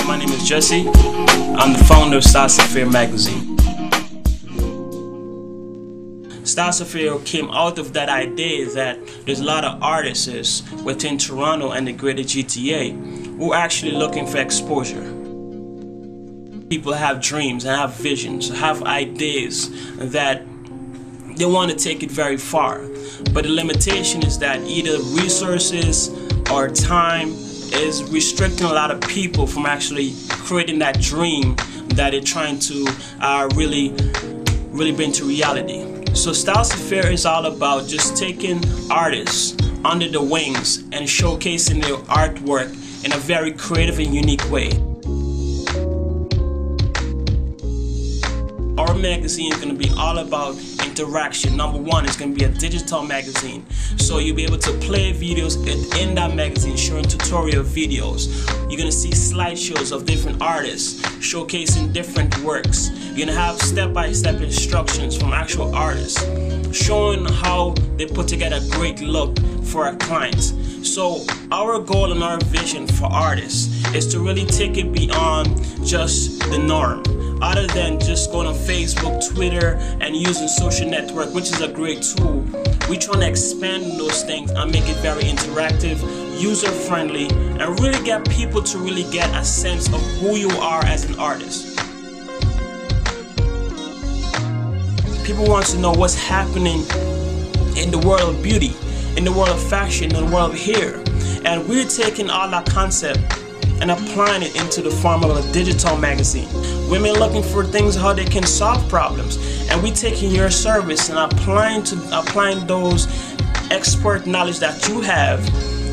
My name is Jesse. I'm the founder of Styles Affair magazine. Styles Affair came out of that idea that there's a lot of artists within Toronto and the greater GTA who are actually looking for exposure. People have dreams and have visions, have ideas that they want to take it very far. But the limitation is that either resources or time is restricting a lot of people from actually creating that dream that they're trying to really bring to reality. So Styles Affair is all about just taking artists under the wings and showcasing their artwork in a very creative and unique way. Our magazine is going to be all about interaction. Number one, it's going to be a digital magazine. So you'll be able to play videos in that magazine, showing tutorial videos. You're going to see slideshows of different artists showcasing different works. You're going to have step-by-step instructions from actual artists showing how they put together a great look for our clients. So our goal and our vision for artists is to really take it beyond just the norm. Other than just going on Facebook, Twitter, and using social network, which is a great tool, we're trying to expand those things and make it very interactive, user-friendly, and really get people to really get a sense of who you are as an artist. People want to know what's happening in the world of beauty, in the world of fashion, in the world of hair. And we're taking all that concept and applying it into the form of a digital magazine. Women looking for things, how they can solve problems, and we taking your service and applying those expert knowledge that you have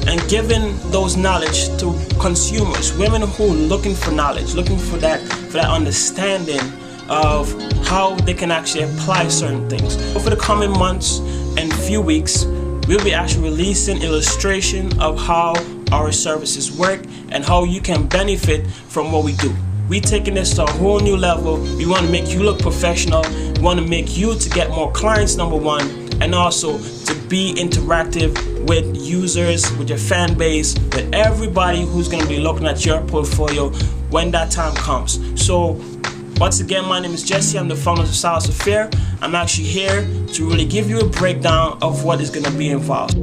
and giving those knowledge to consumers, women who are looking for knowledge, looking for that understanding of how they can actually apply certain things. Over the coming months and few weeks, we'll be actually releasing illustration of how our services work and how you can benefit from what we do. We're taking this to a whole new level. We want to make you look professional. We want to make you to get more clients, number one, and also to be interactive with users, with your fan base, with everybody who's going to be looking at your portfolio when that time comes. So once again, my name is Jesse. I'm the founder of Styles Affair. I'm actually here to really give you a breakdown of what is going to be involved.